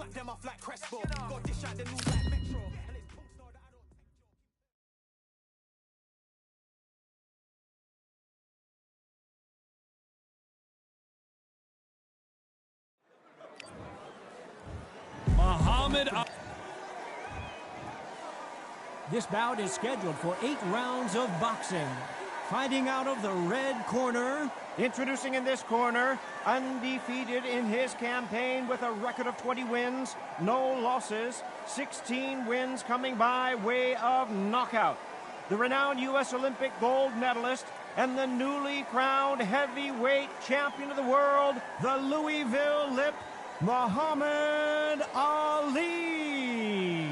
slap them off like Crespo. Got dish out the news like Metro. And it's post-star that I don't Muhammad. This bout is scheduled for 8 rounds of boxing. Fighting out of the red corner. Introducing in this corner, undefeated in his campaign with a record of 20 wins, no losses, 16 wins coming by way of knockout. The renowned U.S. Olympic gold medalist and the newly crowned heavyweight champion of the world, the Louisville Lip, Muhammad Ali.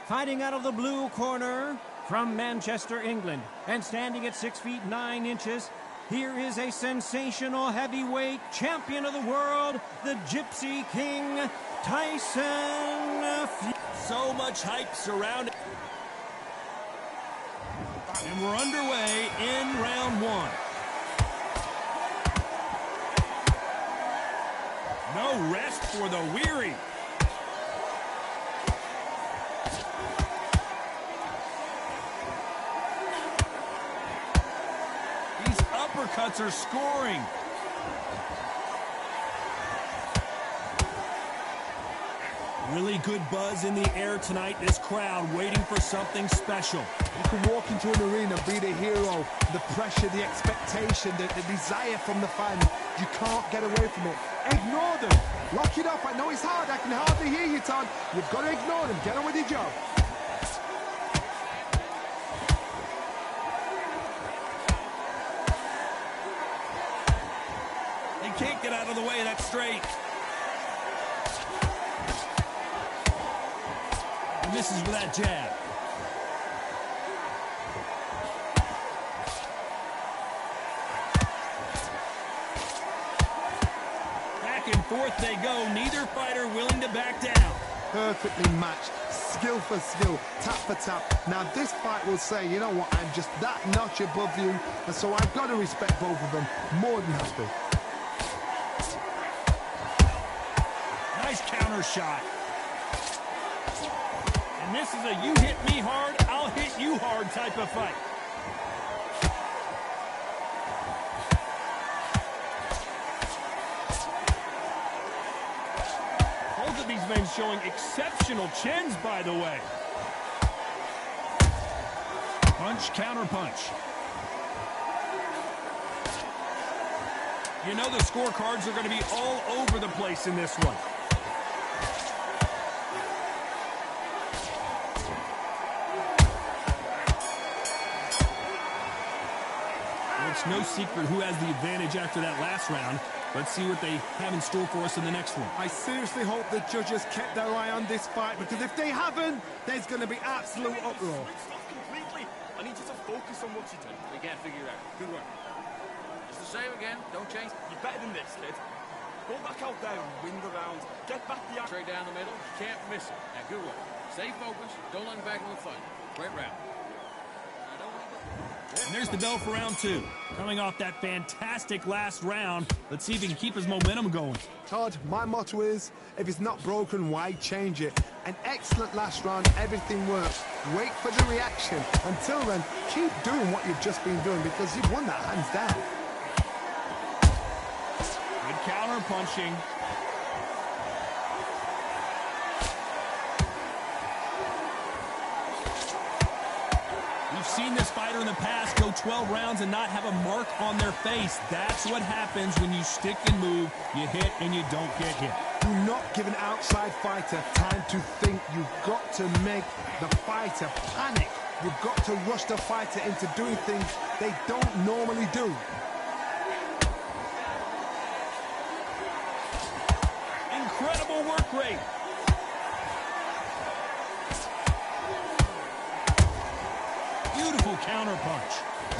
Fighting out of the blue corner, from Manchester, England, and standing at 6 feet 9 inches, here is a sensational heavyweight champion of the world, the Gypsy King, Tyson. So much hype surrounding. And we're underway in round 1. No rest for the weary. These uppercuts are scoring. Really good buzz in the air tonight. This crowd waiting for something special. You can walk into an arena, be the hero, the pressure, the expectation, the desire from the fans. You can't get away from it. Ignore them. Lock it up. I know it's hard. I can hardly hear you, Todd. You've got to ignore them. Get on with your job. They can't get out of the way of that straight. And misses with that jab. Back and forth they go. Neither fighter willing to back down. Perfectly matched, skill for skill, tap for tap. Now this fight will say, you know what, I'm just that notch above you, and so I've got to respect both of them. More than happy. Nice counter shot. And this is a you hit me hard, I'll hit you hard type of fight. Both of these men showing exceptional chins, by the way. Punch, counter punch. You know the scorecards are going to be all over the place in this one. It's no secret who has the advantage after that last round. Let's see what they have in store for us in the next one. I seriously hope the judges kept their eye on this fight, because if they haven't, there's going to be absolute uproar. completely. I need you to focus on what you're doing. We can't figure it out. Good work. It's the same again. Don't change. You're better than this, kid. Go back out there and win the round. Get back the action. Straight down the middle. You can't miss it. Now, good work. Stay focused. Don't let him back in the fight. Great round. And there's the bell for round 2. Coming off that fantastic last round, let's see if he can keep his momentum going. Todd, my motto is, if it's not broken, why change it? An excellent last round, everything works. Wait for the reaction. Until then, keep doing what you've just been doing, because you've won that hands down. Good counter punching. We've seen this fighter in the past go 12 rounds and not have a mark on their face. That's what happens when you stick and move. You hit and you don't get hit. Do not give an outside fighter time to think. You've got to make the fighter panic. You've got to rush the fighter into doing things they don't normally do. Incredible work rate. Beautiful counter punch.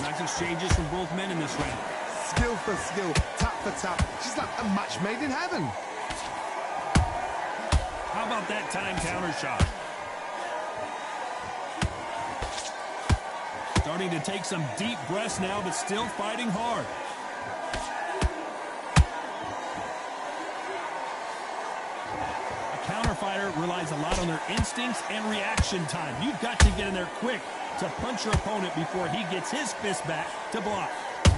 Nice exchanges from both men in this round. Skill for skill, tap for tap. She's like a match made in heaven. How about that time counter shot? Starting to take some deep breaths now, but still fighting hard. A sport relies a lot on their instincts and reaction time. You've got to get in there quick to punch your opponent before he gets his fist back to block.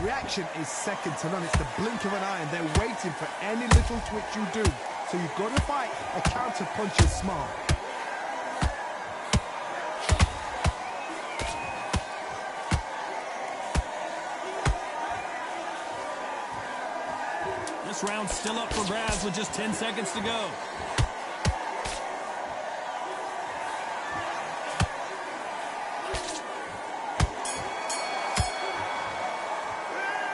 Reaction is second to none. It's the blink of an eye, and they're waiting for any little twitch you do. So you've got to fight a counter punch is smart. This round's still up for grabs with just 10 seconds to go.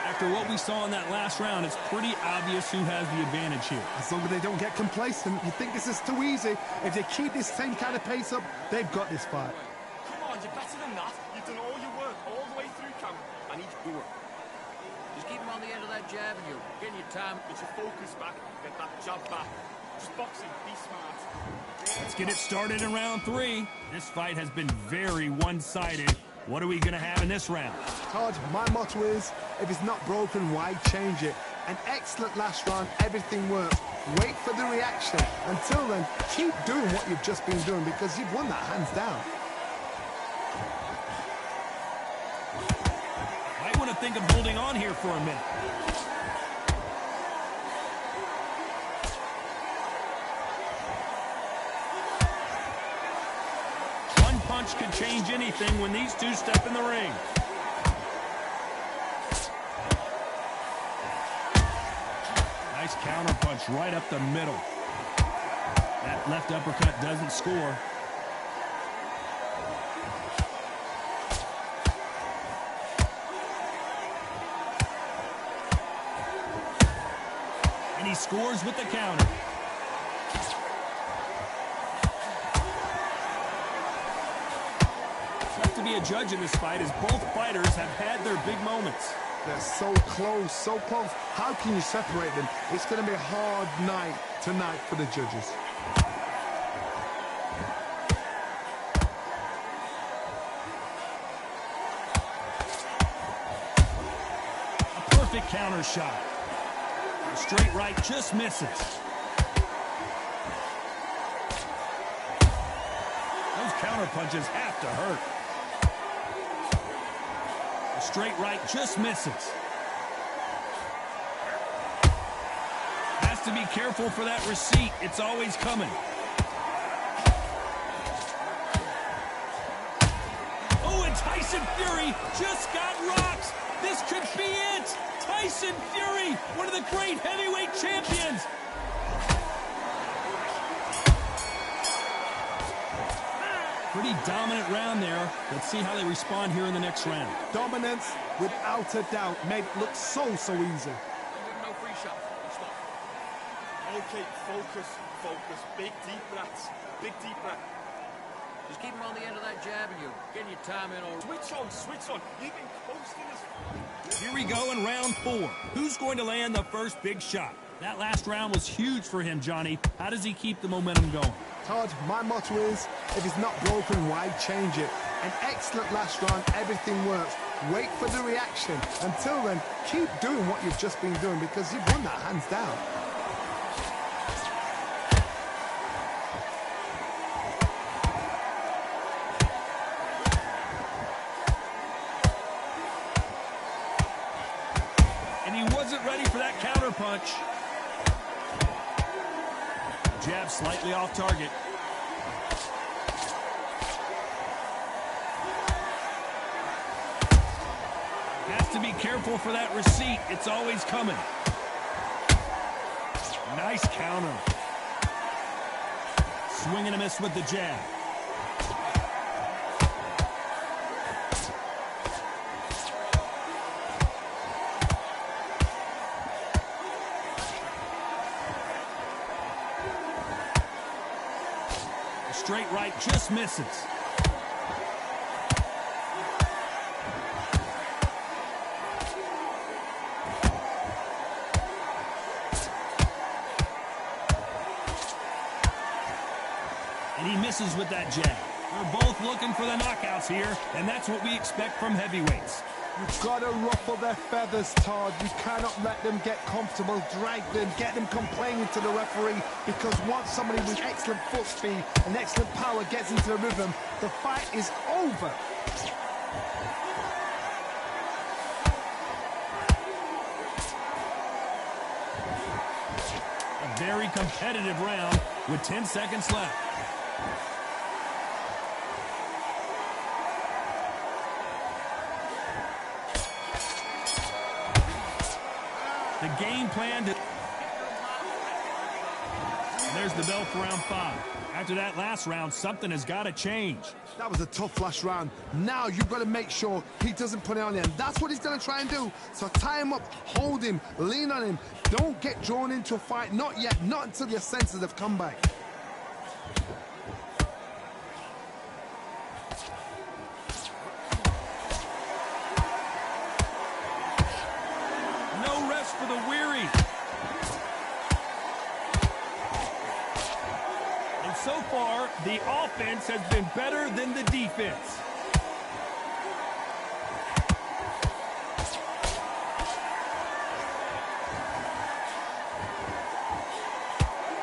After what we saw in that last round, it's pretty obvious who has the advantage here. As long as they don't get complacent, you think this is too easy. If they keep this same kind of pace up, they've got this fight. Come on, you're better than that. You've done all your work all the way through camp. I need you to do it. Just keep him on the end of that jab and you're getting your time. Get your focus back. Get that jab back. Just boxing. Be smart. Let's get it started in round 3. This fight has been very one-sided. What are we going to have in this round? Todd, my motto is, if it's not broken, why change it? An excellent last round, everything works. Wait for the reaction. Until then, keep doing what you've just been doing because you've won that hands down. Might want to think of holding on here for a minute. One punch could change anything when these two step in the ring. Nice counter punch right up the middle. That left uppercut doesn't score. And he scores with the counter. Tough to be a judge in this fight as both fighters have had their big moments. They're so close, so close. How can you separate them? It's going to be a hard night tonight for the judges. A perfect counter shot. A straight right just misses. Those counter punches have to hurt. A straight right just misses. Has to be careful for that receipt. It's always coming. Oh, and Tyson Fury just got rocks. This could be it. Tyson Fury, one of the great heavyweight champions. Pretty dominant round there. Let's see how they respond here in the next round. Dominance, without a doubt, made it look so easy. Don't give him no free shot. Stop. Okay, focus, focus. Big deep breaths. Big deep breath. Just keep him on the end of that jab and you're getting your time in all. Switch on, switch on. You've been coasting us. Here we go in round 4. Who's going to land the first big shot? That last round was huge for him, Johnny. How does he keep the momentum going? Todd, my motto is, if it's not broken, why change it? An excellent last round, everything works. Wait for the reaction. Until then, keep doing what you've just been doing because you've won that hands down. And he wasn't ready for that counter punch. Jab slightly off target. Has to be careful for that receipt. It's always coming. Nice counter. Swing and a miss with the jab. Straight right just misses. And he misses with that jab. They're both looking for the knockouts here, and that's what we expect from heavyweights. You've got to ruffle their feathers, Todd. You cannot let them get comfortable, drag them, get them complaining to the referee, because once somebody with excellent foot speed and excellent power gets into the rhythm, the fight is over. A very competitive round with 10 seconds left. The game plan to... There's the bell for round 5. After that last round, something has got to change. That was a tough last round. Now you've got to make sure he doesn't put it on him. That's what he's going to try and do. So tie him up, hold him, lean on him. Don't get drawn into a fight. Not yet. Not until your senses have come back. No rest for the weary. And so far, the offense has been better than the defense.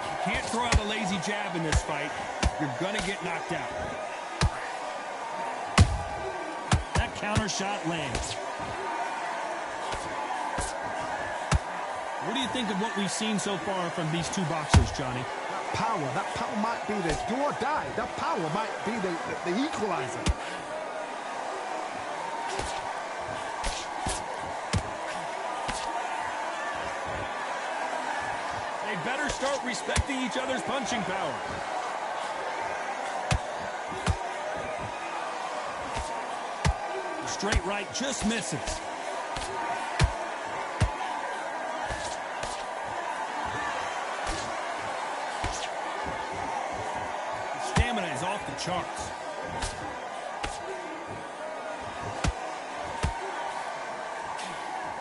You can't throw out a lazy jab in this fight. You're going to get knocked out. That counter shot lands. What do you think of what we've seen so far from these two boxers, Johnny? That power might be the do or die. That power might be the equalizer. They better start respecting each other's punching power. The straight right just misses. Off the charts.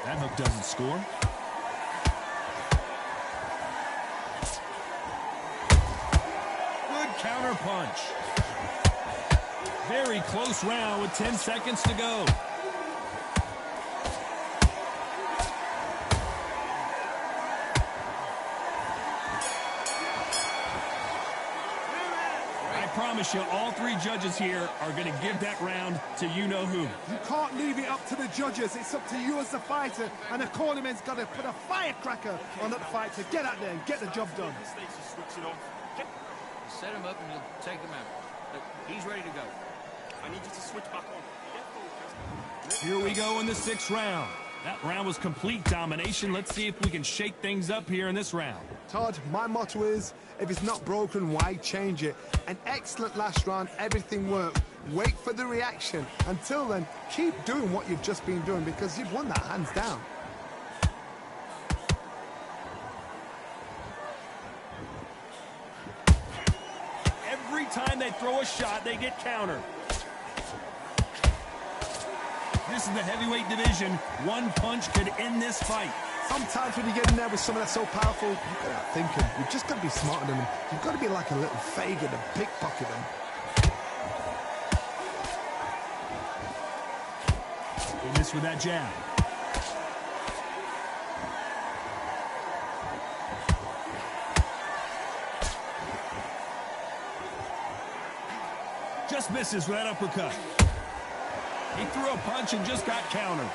That hook doesn't score. Good counter punch. Very close round with 10 seconds to go. I promise you, all three judges here are going to give that round to you-know-who. You can't leave it up to the judges. It's up to you as the fighter, and the cornerman's got to put a firecracker on that fight to get out there and get the job done. Set him up and you'll take him out. Look, he's ready to go. I need you to switch back on. Get focused. Here we go in the 6th round. That round was complete domination. Let's see if we can shake things up here in this round. Todd, my motto is, if it's not broken, why change it? An excellent last round, everything worked. Wait for the reaction. Until then, keep doing what you've just been doing, because you've won that hands down. Every time they throw a shot, they get countered. This is the heavyweight division. One punch could end this fight. Sometimes when you get in there with someone that's so powerful, you've got to outthink him. You've just got to be smarter than him. You've got to be like a little Fagin and pickpocket him. He missed with that jab. Just misses with that uppercut. He threw a punch and just got countered.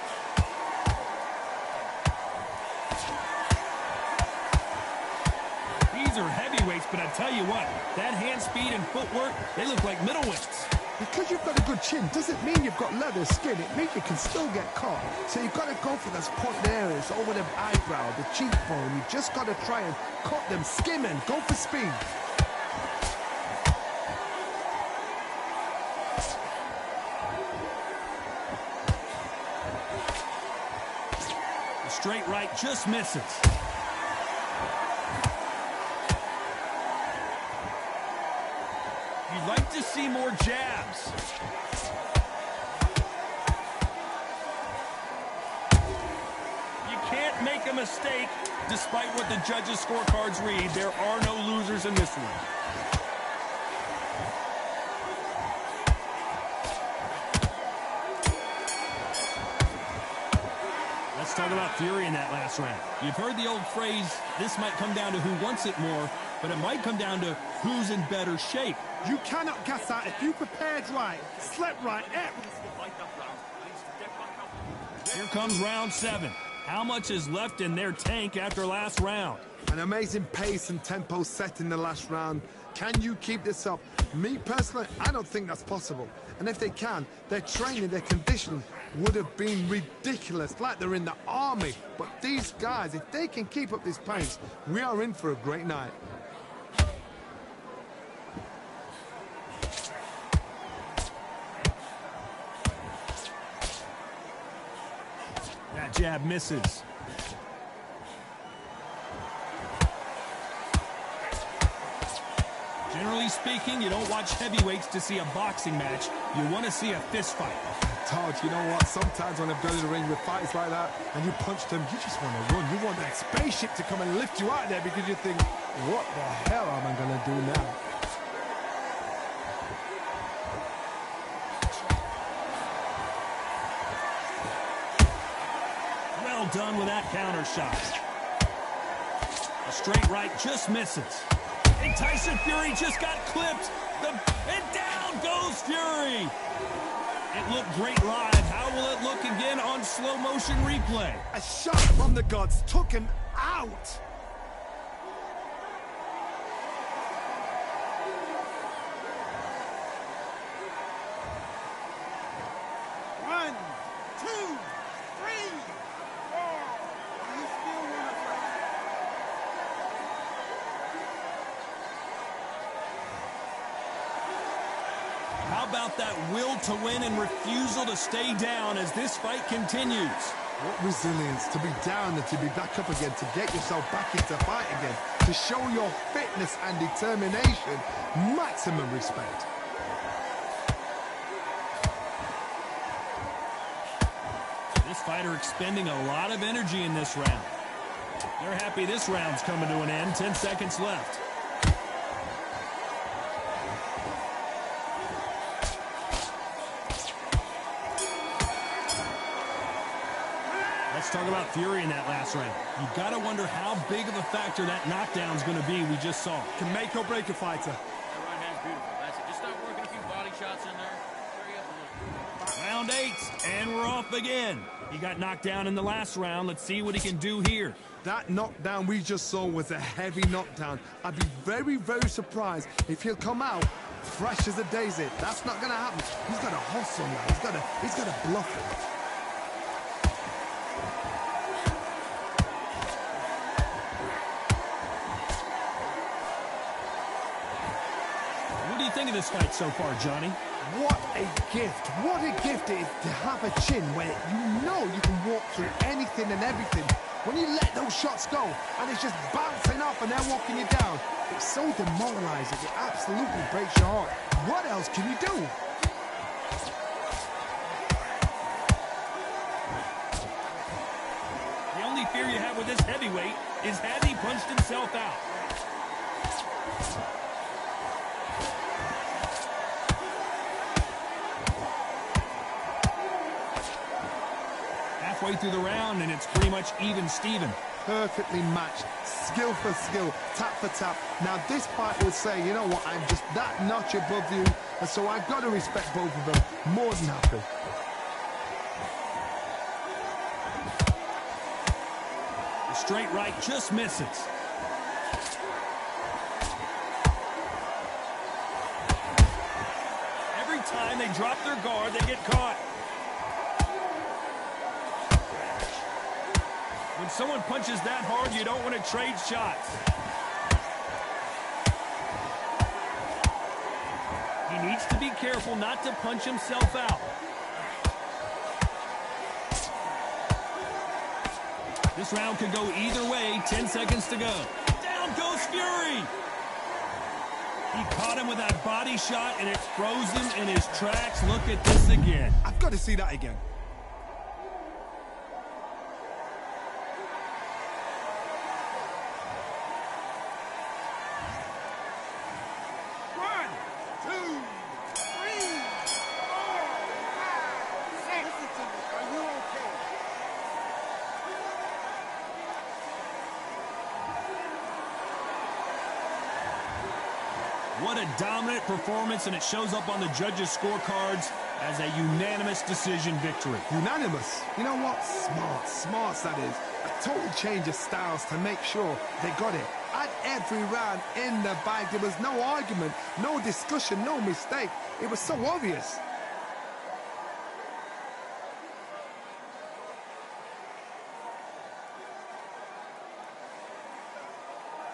These are heavyweights, but I tell you what, that hand speed and footwork, they look like middleweights. Because you've got a good chin doesn't mean you've got leather skin. It means you can still get caught. So you've got to go for those point areas over the eyebrow, the cheekbone. You've just got to try and cut them, skim them, go for speed. The straight right just misses. You'd like to see more jabs. You can't make a mistake despite what the judges' scorecards read. There are no losers in this one. Let's talk about fury in that last round. You've heard the old phrase, this might come down to who wants it more, but it might come down to who's in better shape. You cannot gas out if you prepared right, slept right. Here comes round 7. How much is left in their tank after last round? An amazing pace and tempo set in the last round. Can you keep this up? Me personally, I don't think that's possible. And if they can, their training, their conditioning would have been ridiculous, like they're in the army. But these guys, if they can keep up this pace, we are in for a great night. That jab misses. Generally speaking, you don't watch heavyweights to see a boxing match. You want to see a fist fight. Todd, you know what? Sometimes when I've gone in the ring with fights like that and you punch them, you just want to run. You want that spaceship to come and lift you out of there because you think, what the hell am I going to do now? Well done with that counter shot. A straight right just misses. And Tyson Fury just got clipped. And down goes Fury. It looked great live. How will it look again on slow motion replay? A shot from the gods took him out. One, two, three, four. You still want to fight? How about that will to win and refusal to stay down as this fight continues? What resilience to be down and to be back up again, to get yourself back into fight again, to show your fitness and determination. Maximum respect. This fighter expending a lot of energy in this round. They're happy this round's coming to an end. 10 seconds left. Let's talk about fury in that last round. You've got to wonder how big of a factor that knockdown's going to be we just saw. Can make or break a fighter. That right hand's beautiful. That's it. Just start working a few body shots in there. Hurry up and look. Round 8, and we're off again. He got knocked down in the last round. Let's see what he can do here. That knockdown we just saw was a heavy knockdown. I'd be very, very surprised if he'll come out fresh as a daisy. That's not going to happen. He's got to hustle now. He's got to bluff it. What do you think of this fight so far, Johnny? What a gift. What a gift it is to have a chin where you know you can walk through anything and everything. When you let those shots go and it's just bouncing off and they're walking you down, it's so demoralizing. It absolutely breaks your heart. What else can you do? The only fear you have with this heavyweight is had he punched himself out. Halfway through the round, and it's pretty much even Steven. Perfectly matched, skill for skill, tap for tap. Now this fight will say, you know what, I'm just that notch above you, and so I've got to respect both of them. More than happy. The straight right just misses. Every time they drop their guard, they get caught. When someone punches that hard, you don't want to trade shots. He needs to be careful not to punch himself out. This round could go either way. 10 seconds to go. Down goes Fury. He caught him with that body shot, and it froze him in his tracks. Look at this again. I've got to see that again. What a dominant performance, and it shows up on the judges' scorecards as a unanimous decision victory. Unanimous? You know what? Smart that is. A total change of styles to make sure they got it. At every round in the bag, there was no argument, no discussion, no mistake. It was so obvious.